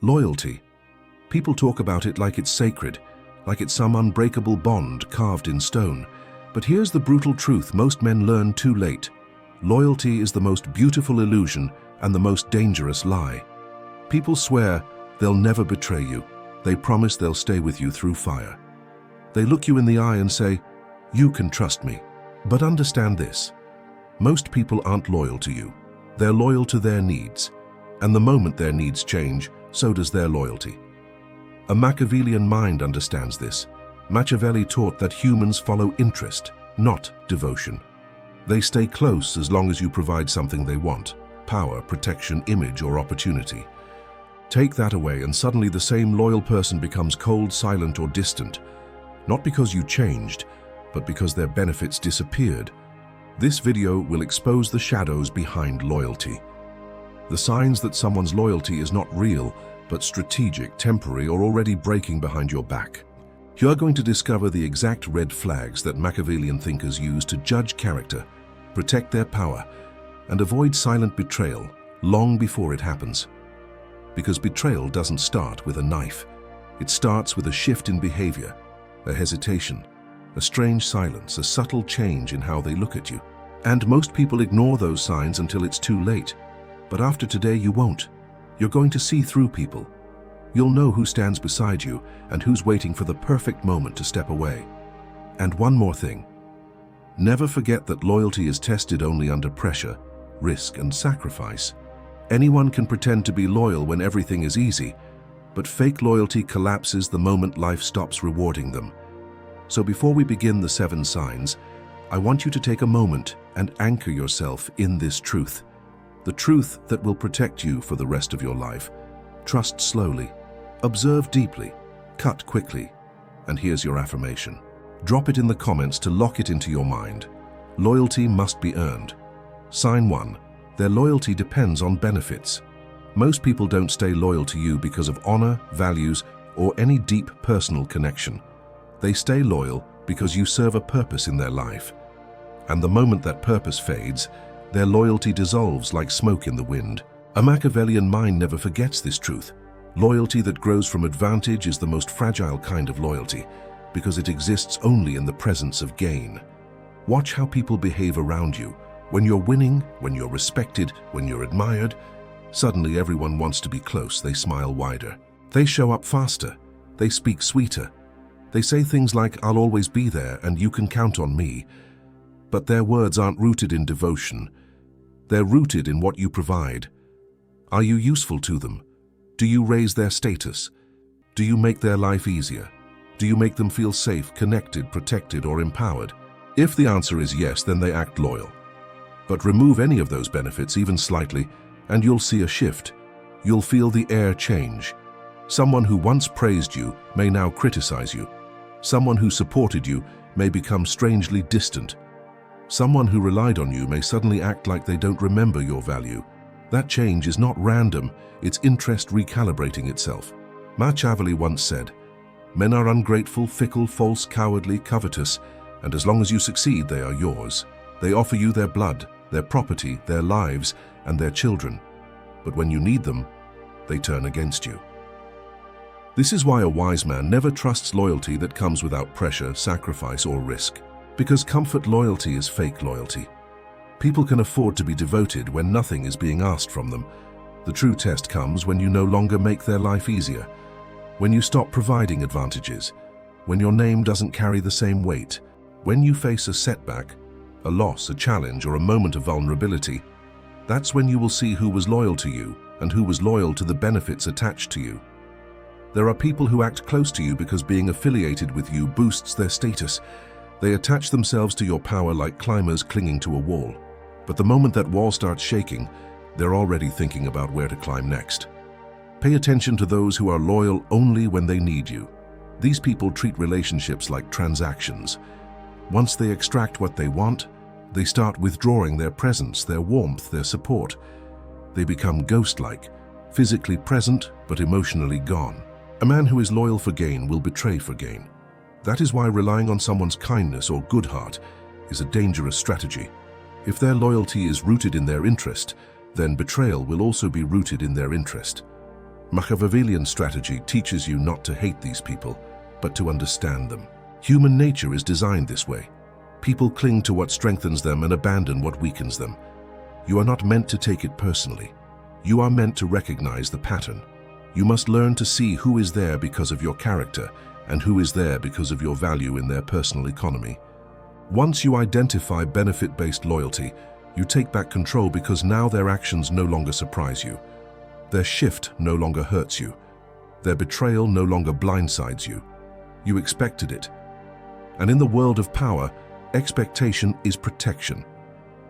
Loyalty. People talk about it like it's sacred, like it's some unbreakable bond carved in stone. But here's the brutal truth most men learn too late. Loyalty is the most beautiful illusion and the most dangerous lie. People swear they'll never betray you. They promise they'll stay with you through fire. They look you in the eye and say, "You can trust me." But understand this. Most people aren't loyal to you. They're loyal to their needs. And the moment their needs change, so does their loyalty. A Machiavellian mind understands this. Machiavelli taught that humans follow interest, not devotion. They stay close as long as you provide something they want: power, protection, image, or opportunity. Take that away and suddenly the same loyal person becomes cold, silent, or distant. Not because you changed, but because their benefits disappeared. This video will expose the shadows behind loyalty. The signs that someone's loyalty is not real, but strategic, temporary, or already breaking behind your back. You are going to discover the exact red flags that Machiavellian thinkers use to judge character, protect their power, and avoid silent betrayal long before it happens. Because betrayal doesn't start with a knife. It starts with a shift in behavior, a hesitation, a strange silence, a subtle change in how they look at you. And most people ignore those signs until it's too late. But after today, you won't. You're going to see through people. You'll know who stands beside you and who's waiting for the perfect moment to step away. And one more thing. Never forget that loyalty is tested only under pressure, risk, and sacrifice. Anyone can pretend to be loyal when everything is easy, but fake loyalty collapses the moment life stops rewarding them. So before we begin the 7 signs, I want you to take a moment and anchor yourself in this truth. The truth that will protect you for the rest of your life. Trust slowly, observe deeply, cut quickly, and here's your affirmation. Drop it in the comments to lock it into your mind. Loyalty must be earned. Sign 1. Their loyalty depends on benefits. Most people don't stay loyal to you because of honor, values, or any deep personal connection. They stay loyal because you serve a purpose in their life. And the moment that purpose fades, their loyalty dissolves like smoke in the wind. A Machiavellian mind never forgets this truth. Loyalty that grows from advantage is the most fragile kind of loyalty, because it exists only in the presence of gain. Watch how people behave around you. When you're winning, when you're respected, when you're admired, suddenly everyone wants to be close. They smile wider. They show up faster. They speak sweeter. They say things like, "I'll always be there and you can count on me." But their words aren't rooted in devotion. They're rooted in what you provide. Are you useful to them? Do you raise their status? Do you make their life easier? Do you make them feel safe, connected, protected, or empowered? If the answer is yes, then they act loyal. But remove any of those benefits, even slightly, and you'll see a shift. You'll feel the air change. Someone who once praised you may now criticize you. Someone who supported you may become strangely distant. Someone who relied on you may suddenly act like they don't remember your value. That change is not random, it's interest recalibrating itself. Machiavelli once said, "Men are ungrateful, fickle, false, cowardly, covetous, and as long as you succeed, they are yours. They offer you their blood, their property, their lives, and their children. But when you need them, they turn against you." This is why a wise man never trusts loyalty that comes without pressure, sacrifice, or risk. Because comfort loyalty is fake loyalty. People can afford to be devoted when nothing is being asked from them. The true test comes when you no longer make their life easier, when you stop providing advantages, when your name doesn't carry the same weight, when you face a setback, a loss, a challenge, or a moment of vulnerability. That's when you will see who was loyal to you and who was loyal to the benefits attached to you. There are people who act close to you because being affiliated with you boosts their status. They attach themselves to your power like climbers clinging to a wall. But the moment that wall starts shaking, they're already thinking about where to climb next. Pay attention to those who are loyal only when they need you. These people treat relationships like transactions. Once they extract what they want, they start withdrawing their presence, their warmth, their support. They become ghost-like, physically present but emotionally gone. A man who is loyal for gain will betray for gain. That is why relying on someone's kindness or good heart is a dangerous strategy. If their loyalty is rooted in their interest, then betrayal will also be rooted in their interest. Machiavellian strategy teaches you not to hate these people, but to understand them. Human nature is designed this way. People cling to what strengthens them and abandon what weakens them. You are not meant to take it personally. You are meant to recognize the pattern. You must learn to see who is there because of your character and who is there because of your value in their personal economy. Once you identify benefit-based loyalty, you take back control because now their actions no longer surprise you. Their shift no longer hurts you. Their betrayal no longer blindsides you. You expected it. And in the world of power, expectation is protection.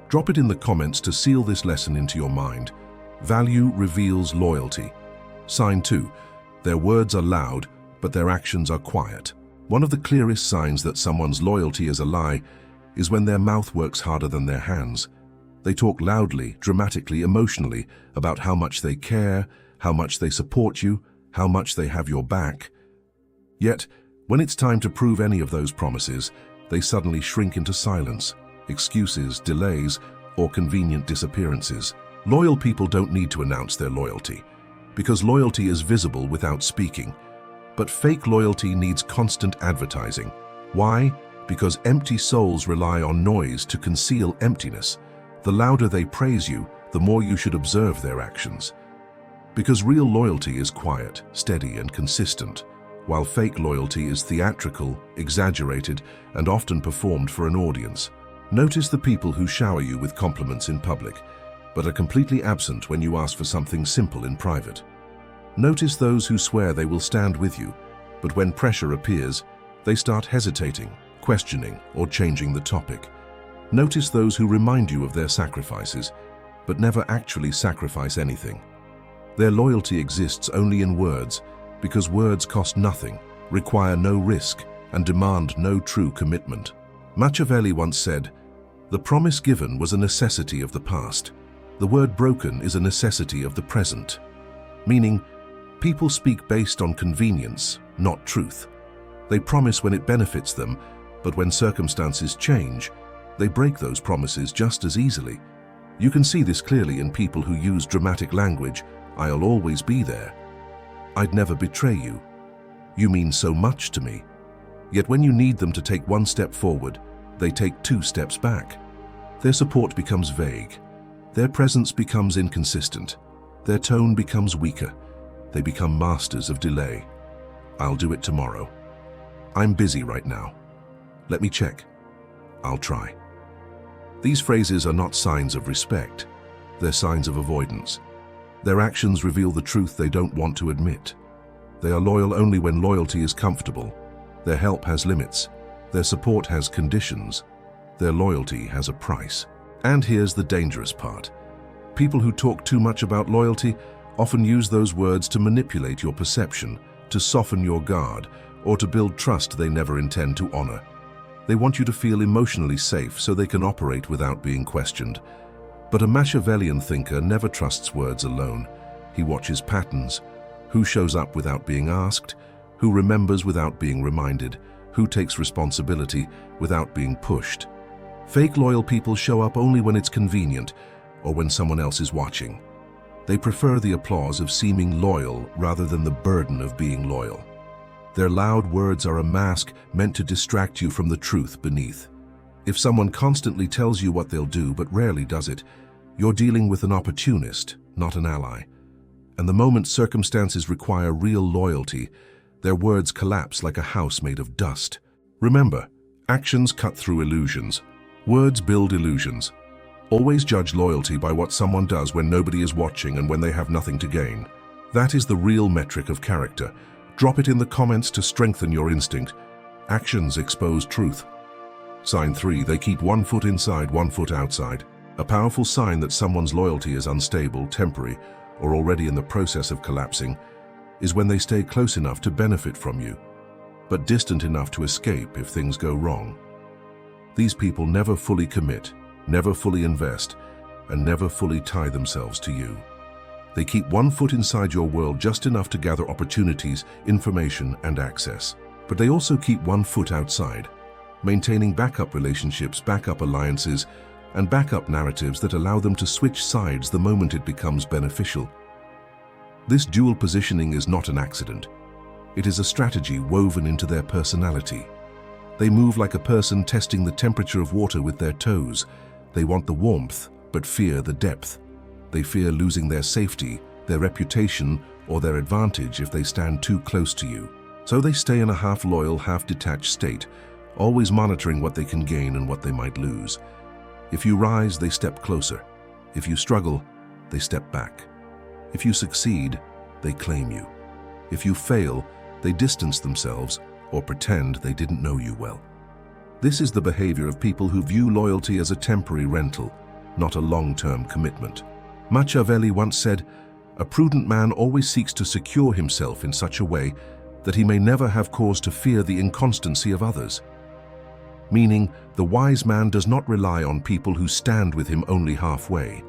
Drop it in the comments to seal this lesson into your mind. Value reveals loyalty. Sign 2. Their words are loud, but their actions are quiet. One of the clearest signs that someone's loyalty is a lie is when their mouth works harder than their hands. They talk loudly, dramatically, emotionally about how much they care, how much they support you, how much they have your back. Yet, when it's time to prove any of those promises, they suddenly shrink into silence, excuses, delays, or convenient disappearances. Loyal people don't need to announce their loyalty, because loyalty is visible without speaking. But fake loyalty needs constant advertising. Why? Because empty souls rely on noise to conceal emptiness. The louder they praise you, the more you should observe their actions. Because real loyalty is quiet, steady, and consistent, while fake loyalty is theatrical, exaggerated, and often performed for an audience. Notice the people who shower you with compliments in public, but are completely absent when you ask for something simple in private. Notice those who swear they will stand with you, but when pressure appears, they start hesitating, questioning, or changing the topic. Notice those who remind you of their sacrifices, but never actually sacrifice anything. Their loyalty exists only in words, because words cost nothing, require no risk, and demand no true commitment. Machiavelli once said, "The promise given was a necessity of the past. The word broken is a necessity of the present." Meaning, people speak based on convenience, not truth. They promise when it benefits them, but when circumstances change, they break those promises just as easily. You can see this clearly in people who use dramatic language. "I'll always be there." "I'd never betray you." "You mean so much to me." Yet when you need them to take one step forward, they take 2 steps back. Their support becomes vague. Their presence becomes inconsistent. Their tone becomes weaker. They become masters of delay. "I'll do it tomorrow." "I'm busy right now." "Let me check." "I'll try." These phrases are not signs of respect. They're signs of avoidance. Their actions reveal the truth they don't want to admit. They are loyal only when loyalty is comfortable. Their help has limits. Their support has conditions. Their loyalty has a price. And here's the dangerous part. People who talk too much about loyalty often use those words to manipulate your perception, to soften your guard, or to build trust they never intend to honor. They want you to feel emotionally safe so they can operate without being questioned. But a Machiavellian thinker never trusts words alone. He watches patterns. Who shows up without being asked? Who remembers without being reminded? Who takes responsibility without being pushed? Fake loyal people show up only when it's convenient or when someone else is watching. They prefer the applause of seeming loyal rather than the burden of being loyal. Their loud words are a mask meant to distract you from the truth beneath. If someone constantly tells you what they'll do but rarely does it, you're dealing with an opportunist, not an ally. And the moment circumstances require real loyalty, their words collapse like a house made of dust. Remember, actions cut through illusions. Words build illusions. Always judge loyalty by what someone does when nobody is watching and when they have nothing to gain. That is the real metric of character. Drop it in the comments to strengthen your instinct. Actions expose truth. Sign 3, they keep 1 foot inside, 1 foot outside. A powerful sign that someone's loyalty is unstable, temporary, or already in the process of collapsing is when they stay close enough to benefit from you, but distant enough to escape if things go wrong. These people never fully commit, never fully invest, and never fully tie themselves to you. They keep 1 foot inside your world just enough to gather opportunities, information, and access. But they also keep 1 foot outside, maintaining backup relationships, backup alliances, and backup narratives that allow them to switch sides the moment it becomes beneficial. This dual positioning is not an accident. It is a strategy woven into their personality. They move like a person testing the temperature of water with their toes. They want the warmth, but fear the depth. They fear losing their safety, their reputation, or their advantage if they stand too close to you. So they stay in a half-loyal, half-detached state, always monitoring what they can gain and what they might lose. If you rise, they step closer. If you struggle, they step back. If you succeed, they claim you. If you fail, they distance themselves or pretend they didn't know you well. This is the behavior of people who view loyalty as a temporary rental, not a long-term commitment. Machiavelli once said, "A prudent man always seeks to secure himself in such a way that he may never have cause to fear the inconstancy of others." Meaning, the wise man does not rely on people who stand with him only halfway.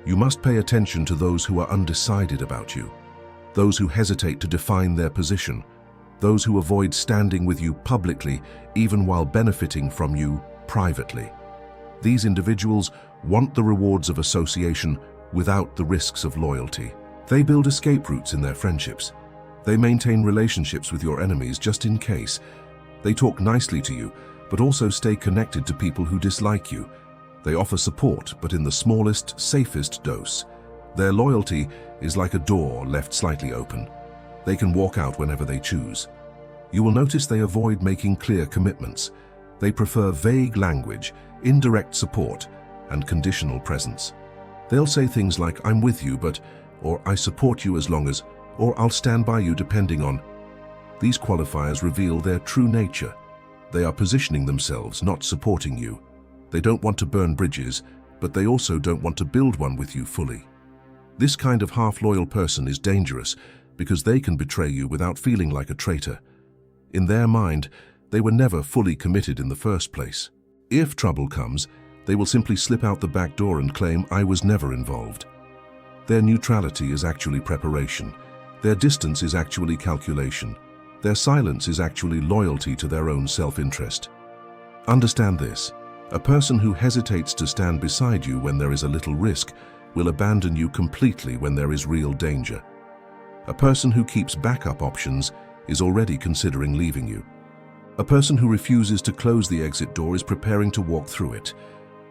You must pay attention to those who are undecided about you, those who hesitate to define their position, those who avoid standing with you publicly even while benefiting from you privately. These individuals want the rewards of association without the risks of loyalty. They build escape routes in their friendships. They maintain relationships with your enemies just in case. They talk nicely to you, but also stay connected to people who dislike you. They offer support, but in the smallest, safest dose. Their loyalty is like a door left slightly open. They can walk out whenever they choose. You will notice they avoid making clear commitments. They prefer vague language, indirect support, and conditional presence. They'll say things like, "I'm with you, but," or "I support you as long as," or "I'll stand by you depending on." These qualifiers reveal their true nature. They are positioning themselves, not supporting you. They don't want to burn bridges, but they also don't want to build one with you fully. This kind of half-loyal person is dangerous because they can betray you without feeling like a traitor. In their mind, they were never fully committed in the first place. If trouble comes, they will simply slip out the back door and claim, "I was never involved." Their neutrality is actually preparation. Their distance is actually calculation. Their silence is actually loyalty to their own self-interest. Understand this. A person who hesitates to stand beside you when there is a little risk will abandon you completely when there is real danger. A person who keeps backup options is already considering leaving you. A person who refuses to close the exit door is preparing to walk through it.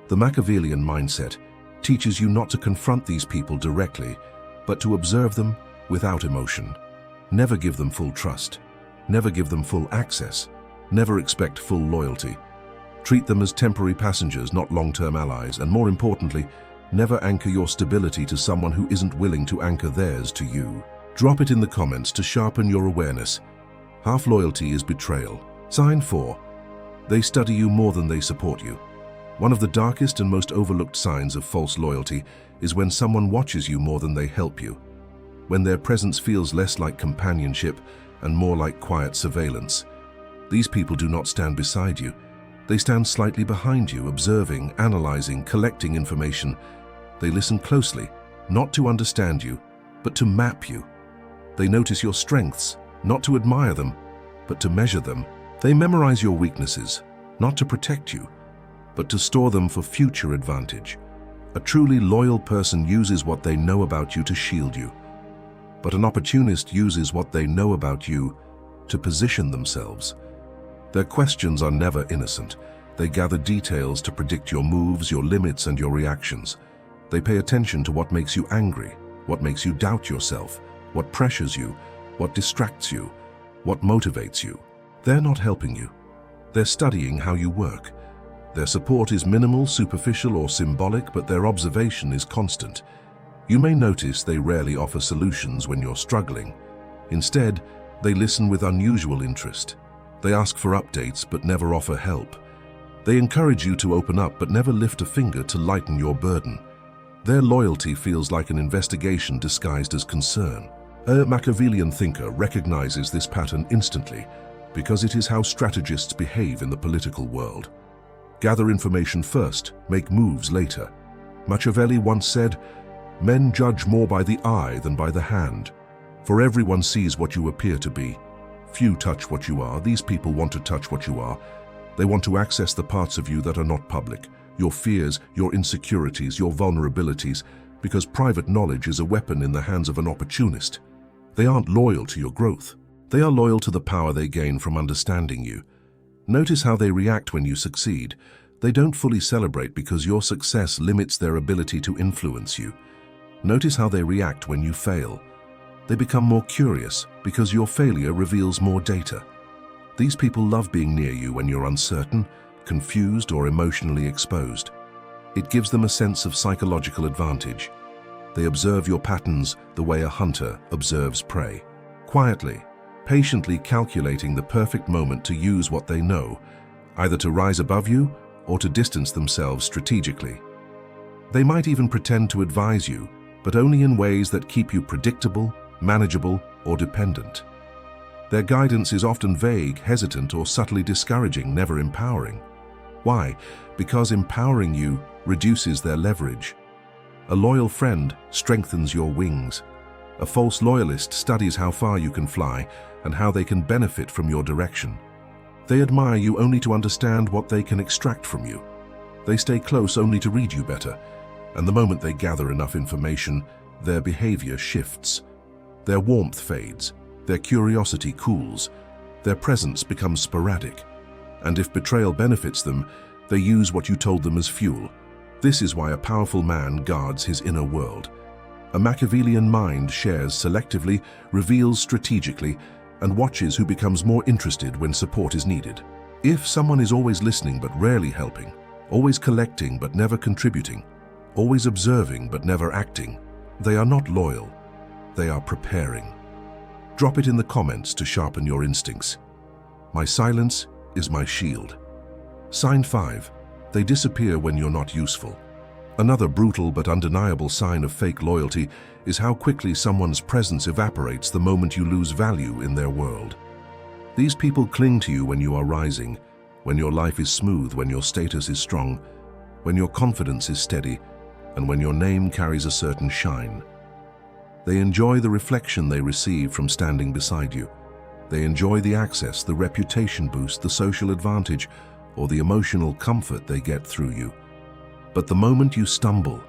The Machiavellian mindset teaches you not to confront these people directly, but to observe them without emotion. Never give them full trust. Never give them full access. Never expect full loyalty. Treat them as temporary passengers, not long-term allies, and more importantly, never anchor your stability to someone who isn't willing to anchor theirs to you. Drop it in the comments to sharpen your awareness. Half-loyalty is betrayal. Sign 4. They study you more than they support you. One of the darkest and most overlooked signs of false loyalty is when someone watches you more than they help you. When their presence feels less like companionship and more like quiet surveillance. These people do not stand beside you. They stand slightly behind you, observing, analyzing, collecting information. They listen closely, not to understand you, but to map you. They notice your strengths, not to admire them, but to measure them. They memorize your weaknesses, not to protect you, but to store them for future advantage. A truly loyal person uses what they know about you to shield you. But an opportunist uses what they know about you to position themselves. Their questions are never innocent. They gather details to predict your moves, your limits, and your reactions. They pay attention to what makes you angry, what makes you doubt yourself, what pressures you, what distracts you, what motivates you. They're not helping you. They're studying how you work. Their support is minimal, superficial, or symbolic, but their observation is constant. You may notice they rarely offer solutions when you're struggling. Instead, they listen with unusual interest. They ask for updates but never offer help. They encourage you to open up but never lift a finger to lighten your burden. Their loyalty feels like an investigation disguised as concern. A Machiavellian thinker recognizes this pattern instantly because it is how strategists behave in the political world. Gather information first, make moves later. Machiavelli once said, "Men judge more by the eye than by the hand. For everyone sees what you appear to be. Few touch what you are. These people want to touch what you are. They want to access the parts of you that are not public, your fears, your insecurities, your vulnerabilities. because private knowledge is a weapon in the hands of an opportunist. They aren't loyal to your growth. They are loyal to the power they gain from understanding you. Notice how they react when you succeed. They don't fully celebrate because your success limits their ability to influence you. Notice how they react when you fail. They become more curious because your failure reveals more data. These people love being near you when you're uncertain, confused, or emotionally exposed. It gives them a sense of psychological advantage. They observe your patterns the way a hunter observes prey. Quietly, patiently calculating the perfect moment to use what they know, either to rise above you or to distance themselves strategically. They might even pretend to advise you, but only in ways that keep you predictable, manageable, or dependent. Their guidance is often vague, hesitant, or subtly discouraging, never empowering. Why? Because empowering you reduces their leverage. A loyal friend strengthens your wings. A false loyalist studies how far you can fly and how they can benefit from your direction. They admire you only to understand what they can extract from you. They stay close only to read you better, and the moment they gather enough information, their behavior shifts. Their warmth fades, their curiosity cools, their presence becomes sporadic, and if betrayal benefits them, they use what you told them as fuel. This is why a powerful man guards his inner world. A Machiavellian mind shares selectively, reveals strategically, and watches who becomes more interested when support is needed. If someone is always listening but rarely helping, always collecting but never contributing, always observing but never acting, they are not loyal. They are preparing. Drop it in the comments to sharpen your instincts. My silence is my shield. Sign 5. They disappear when you're not useful. Another brutal but undeniable sign of fake loyalty is how quickly someone's presence evaporates the moment you lose value in their world. These people cling to you when you are rising, when your life is smooth, when your status is strong, when your confidence is steady, and when your name carries a certain shine. They enjoy the reflection they receive from standing beside you. They enjoy the access, the reputation boost, the social advantage, or the emotional comfort they get through you. But the moment you stumble,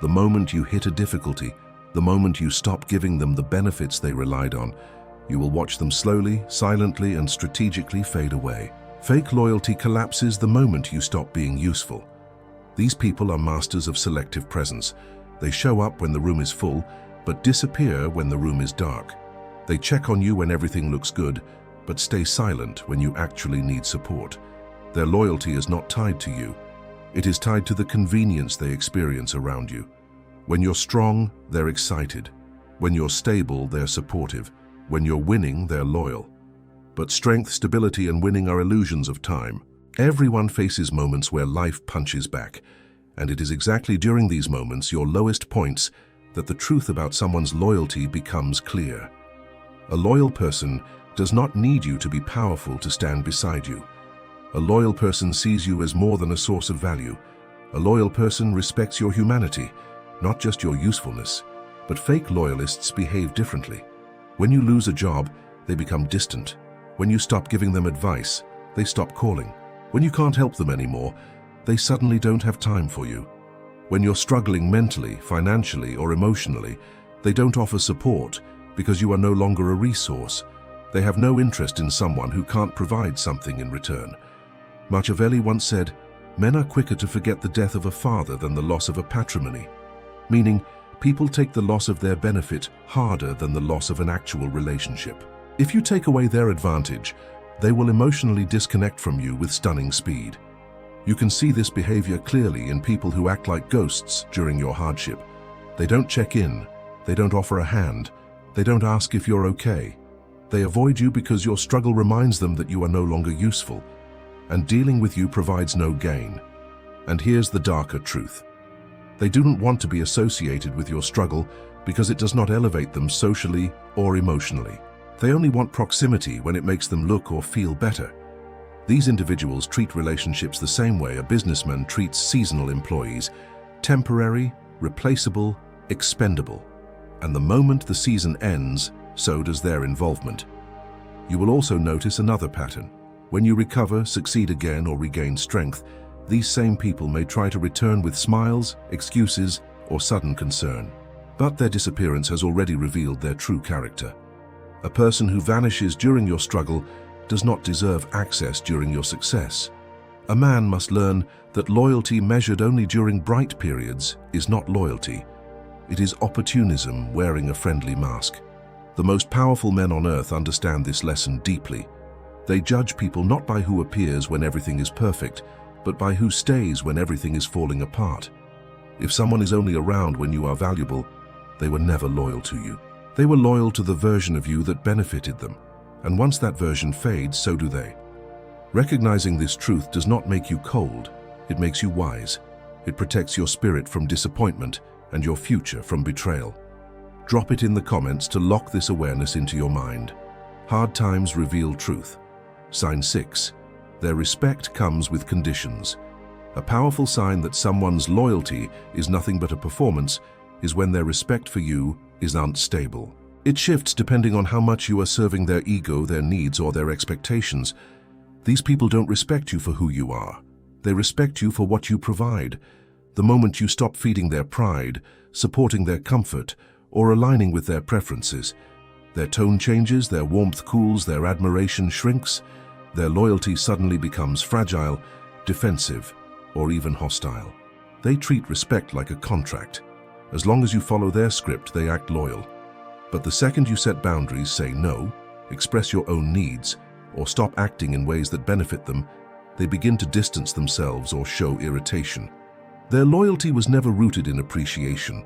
the moment you hit a difficulty, the moment you stop giving them the benefits they relied on, you will watch them slowly, silently, and strategically fade away. Fake loyalty collapses the moment you stop being useful. These people are masters of selective presence. They show up when the room is full, but disappear when the room is dark. They check on you when everything looks good, but stay silent when you actually need support. Their loyalty is not tied to you. It is tied to the convenience they experience around you. When you're strong, they're excited. When you're stable, they're supportive. When you're winning, they're loyal. But strength, stability, and winning are illusions of time. Everyone faces moments where life punches back, and it is exactly during these moments, your lowest points, that the truth about someone's loyalty becomes clear. A loyal person does not need you to be powerful to stand beside you. A loyal person sees you as more than a source of value. A loyal person respects your humanity, not just your usefulness. But fake loyalists behave differently. When you lose a job, they become distant. When you stop giving them advice, they stop calling. When you can't help them anymore, they suddenly don't have time for you. When you're struggling mentally, financially, or emotionally, they don't offer support because you are no longer a resource. They have no interest in someone who can't provide something in return. Machiavelli once said, "Men are quicker to forget the death of a father than the loss of a patrimony," meaning people take the loss of their benefit harder than the loss of an actual relationship. If you take away their advantage, they will emotionally disconnect from you with stunning speed. You can see this behavior clearly in people who act like ghosts during your hardship. They don't check in, they don't offer a hand, they don't ask if you're okay. They avoid you because your struggle reminds them that you are no longer useful, and dealing with you provides no gain. And here's the darker truth. They don't want to be associated with your struggle because it does not elevate them socially or emotionally. They only want proximity when it makes them look or feel better. These individuals treat relationships the same way a businessman treats seasonal employees: temporary, replaceable, expendable. And the moment the season ends, so does their involvement. You will also notice another pattern. When you recover, succeed again, or regain strength, these same people may try to return with smiles, excuses, or sudden concern. But their disappearance has already revealed their true character. A person who vanishes during your struggle does not deserve access during your success. A man must learn that loyalty measured only during bright periods is not loyalty. It is opportunism wearing a friendly mask. The most powerful men on earth understand this lesson deeply. They judge people not by who appears when everything is perfect, but by who stays when everything is falling apart. If someone is only around when you are valuable, they were never loyal to you. They were loyal to the version of you that benefited them, and once that version fades, so do they. Recognizing this truth does not make you cold, it makes you wise. It protects your spirit from disappointment and your future from betrayal. Drop it in the comments to lock this awareness into your mind. Hard times reveal truth. Sign 6. Their respect comes with conditions. A powerful sign that someone's loyalty is nothing but a performance is when their respect for you is unstable. It shifts depending on how much you are serving their ego, their needs, or their expectations. These people don't respect you for who you are. They respect you for what you provide. The moment you stop feeding their pride, supporting their comfort, or aligning with their preferences, their tone changes, their warmth cools, their admiration shrinks, their loyalty suddenly becomes fragile, defensive, or even hostile. They treat respect like a contract. As long as you follow their script, they act loyal. But the second you set boundaries, say no, express your own needs, or stop acting in ways that benefit them, they begin to distance themselves or show irritation. Their loyalty was never rooted in appreciation.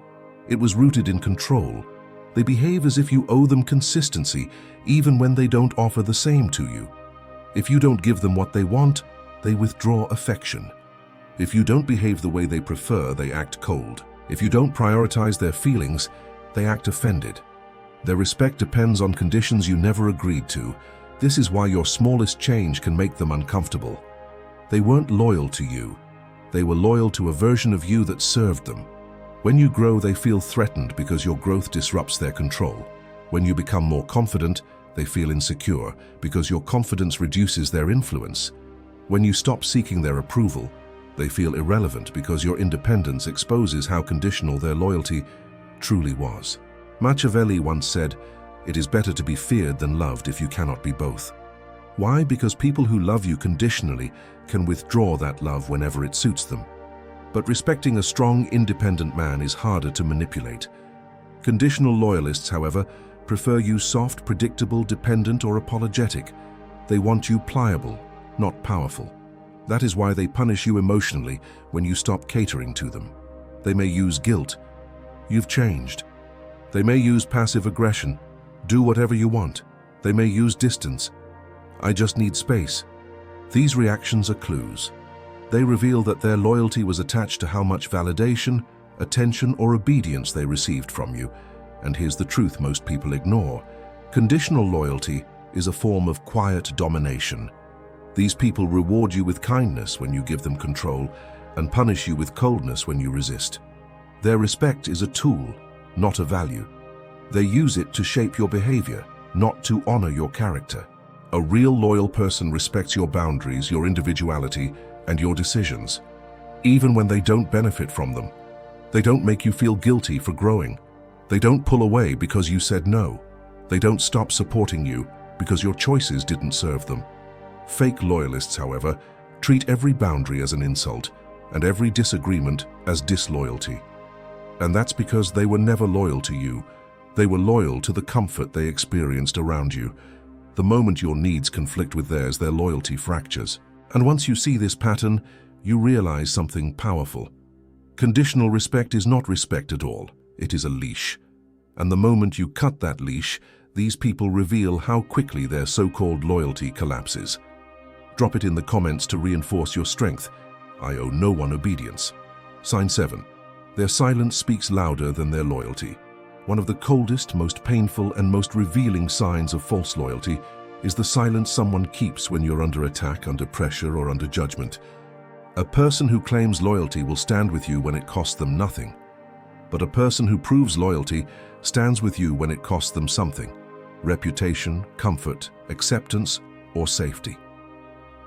It was rooted in control. They behave as if you owe them consistency, even when they don't offer the same to you. If you don't give them what they want, they withdraw affection. If you don't behave the way they prefer, they act cold. If you don't prioritize their feelings, they act offended. Their respect depends on conditions you never agreed to. This is why your smallest change can make them uncomfortable. They weren't loyal to you. They were loyal to a version of you that served them. When you grow, they feel threatened because your growth disrupts their control. When you become more confident, they feel insecure because your confidence reduces their influence. When you stop seeking their approval, they feel irrelevant because your independence exposes how conditional their loyalty truly was. Machiavelli once said, "It is better to be feared than loved if you cannot be both." Why? Because people who love you conditionally can withdraw that love whenever it suits them. But respecting a strong, independent man is harder to manipulate. Conditional loyalists, however, prefer you soft, predictable, dependent, or apologetic. They want you pliable, not powerful. That is why they punish you emotionally when you stop catering to them. They may use guilt. You've changed. They may use passive aggression. Do whatever you want. They may use distance. I just need space. These reactions are clues. They reveal that their loyalty was attached to how much validation, attention, or obedience they received from you. And here's the truth most people ignore. Conditional loyalty is a form of quiet domination. These people reward you with kindness when you give them control and punish you with coldness when you resist. Their respect is a tool, not a value. They use it to shape your behavior, not to honor your character. A real loyal person respects your boundaries, your individuality, and your decisions. Even when they don't benefit from them. They don't make you feel guilty for growing. They don't pull away because you said no. They don't stop supporting you because your choices didn't serve them. Fake loyalists, however, treat every boundary as an insult and every disagreement as disloyalty. And that's because they were never loyal to you. They were loyal to the comfort they experienced around you. The moment your needs conflict with theirs, their loyalty fractures. And once you see this pattern, you realize something powerful. Conditional respect is not respect at all. It is a leash. And the moment you cut that leash, these people reveal how quickly their so-called loyalty collapses. Drop it in the comments to reinforce your strength. I owe no one obedience. Sign 7. Their silence speaks louder than their loyalty. One of the coldest, most painful, and most revealing signs of false loyalty is the silence someone keeps when you're under attack, under pressure, or under judgment. A person who claims loyalty will stand with you when it costs them nothing. But a person who proves loyalty stands with you when it costs them something: reputation, comfort, acceptance, or safety.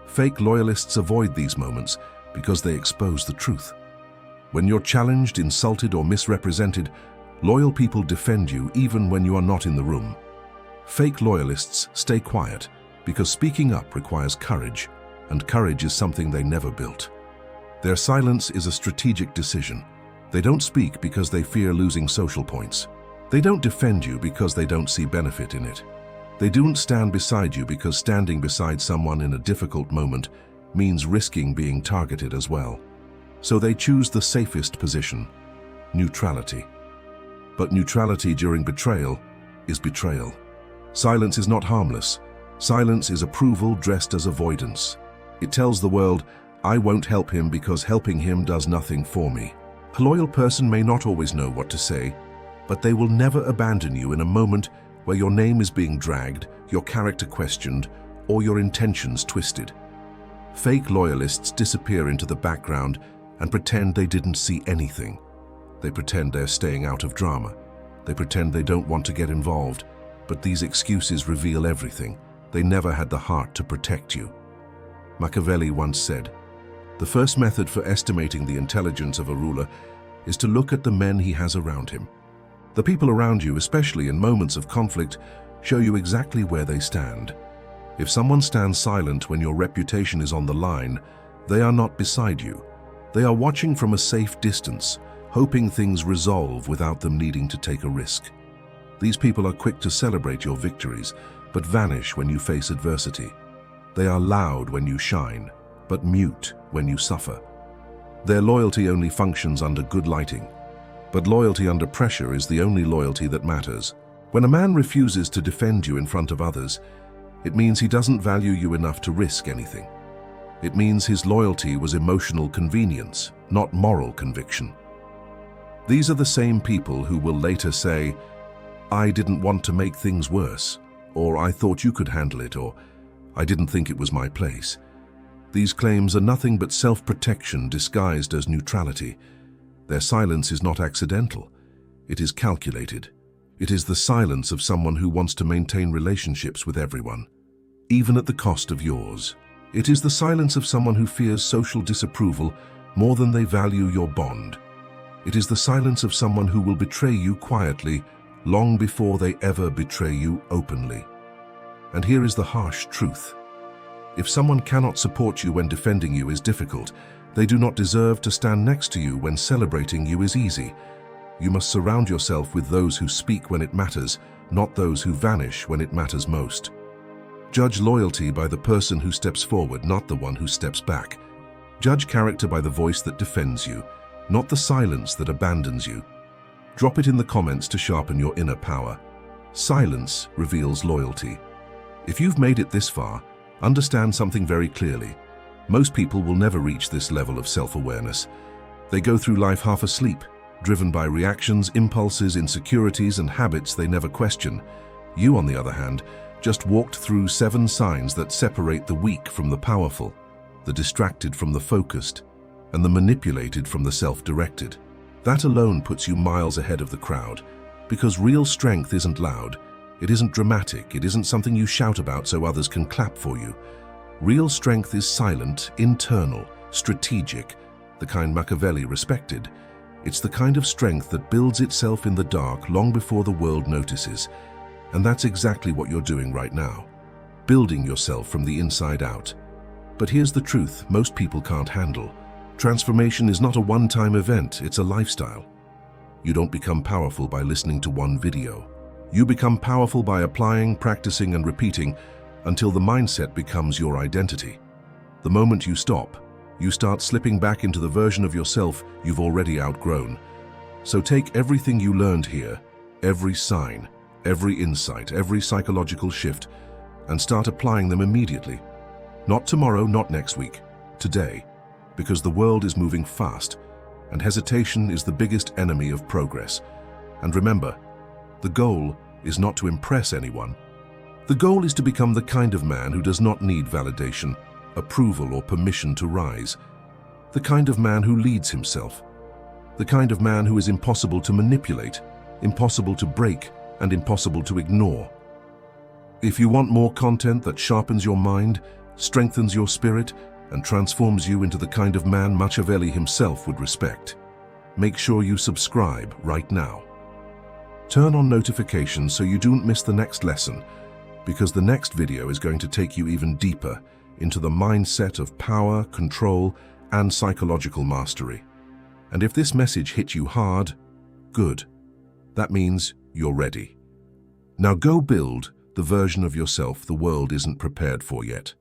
Fake loyalists avoid these moments because they expose the truth. When you're challenged, insulted, or misrepresented, loyal people defend you even when you are not in the room. Fake loyalists stay quiet because speaking up requires courage, and courage is something they never built. Their silence is a strategic decision. They don't speak because they fear losing social points. They don't defend you because they don't see benefit in it. They don't stand beside you because standing beside someone in a difficult moment means risking being targeted as well. So they choose the safest position, neutrality. But neutrality during betrayal is betrayal. Silence is not harmless. Silence is approval dressed as avoidance. It tells the world, I won't help him because helping him does nothing for me. A loyal person may not always know what to say, but they will never abandon you in a moment where your name is being dragged, your character questioned, or your intentions twisted. Fake loyalists disappear into the background and pretend they didn't see anything. They pretend they're staying out of drama. They pretend they don't want to get involved, but these excuses reveal everything. They never had the heart to protect you. Machiavelli once said, "The first method for estimating the intelligence of a ruler is to look at the men he has around him." The people around you, especially in moments of conflict, show you exactly where they stand. If someone stands silent when your reputation is on the line, they are not beside you. They are watching from a safe distance, hoping things resolve without them needing to take a risk. These people are quick to celebrate your victories, but vanish when you face adversity. They are loud when you shine, but mute when you suffer. Their loyalty only functions under good lighting, but loyalty under pressure is the only loyalty that matters. When a man refuses to defend you in front of others, it means he doesn't value you enough to risk anything. It means his loyalty was emotional convenience, not moral conviction. These are the same people who will later say, "I didn't want to make things worse," or "I thought you could handle it," or "I didn't think it was my place." These claims are nothing but self-protection disguised as neutrality. Their silence is not accidental. It is calculated. It is the silence of someone who wants to maintain relationships with everyone, even at the cost of yours. It is the silence of someone who fears social disapproval more than they value your bond. It is the silence of someone who will betray you quietly long before they ever betray you openly. And here is the harsh truth. If someone cannot support you when defending you is difficult, they do not deserve to stand next to you when celebrating you is easy. You must surround yourself with those who speak when it matters, not those who vanish when it matters most. Judge loyalty by the person who steps forward, not the one who steps back. Judge character by the voice that defends you, not the silence that abandons you. Drop it in the comments to sharpen your inner power. Silence reveals loyalty. If you've made it this far, understand something very clearly. Most people will never reach this level of self-awareness. They go through life half asleep, driven by reactions, impulses, insecurities, and habits they never question. You, on the other hand, just walked through 7 signs that separate the weak from the powerful, the distracted from the focused, and the manipulated from the self-directed. That alone puts you miles ahead of the crowd, because real strength isn't loud, it isn't dramatic, it isn't something you shout about so others can clap for you. Real strength is silent, internal, strategic, the kind Machiavelli respected. It's the kind of strength that builds itself in the dark long before the world notices. And that's exactly what you're doing right now, building yourself from the inside out. But here's the truth most people can't handle. Transformation is not a one-time event, it's a lifestyle. You don't become powerful by listening to one video. You become powerful by applying, practicing, and repeating until the mindset becomes your identity. The moment you stop, you start slipping back into the version of yourself you've already outgrown. So take everything you learned here, every sign, every insight, every psychological shift, and start applying them immediately. Not tomorrow, not next week, today, because the world is moving fast, and hesitation is the biggest enemy of progress. And remember, the goal is not to impress anyone. The goal is to become the kind of man who does not need validation, approval, or permission to rise. The kind of man who leads himself. The kind of man who is impossible to manipulate, impossible to break, and impossible to ignore. If you want more content that sharpens your mind, strengthens your spirit, and transforms you into the kind of man Machiavelli himself would respect, make sure you subscribe right now. Turn on notifications so you don't miss the next lesson, because the next video is going to take you even deeper into the mindset of power, control, and psychological mastery. And if this message hit you hard, good. That means you're ready. Now go build the version of yourself the world isn't prepared for yet.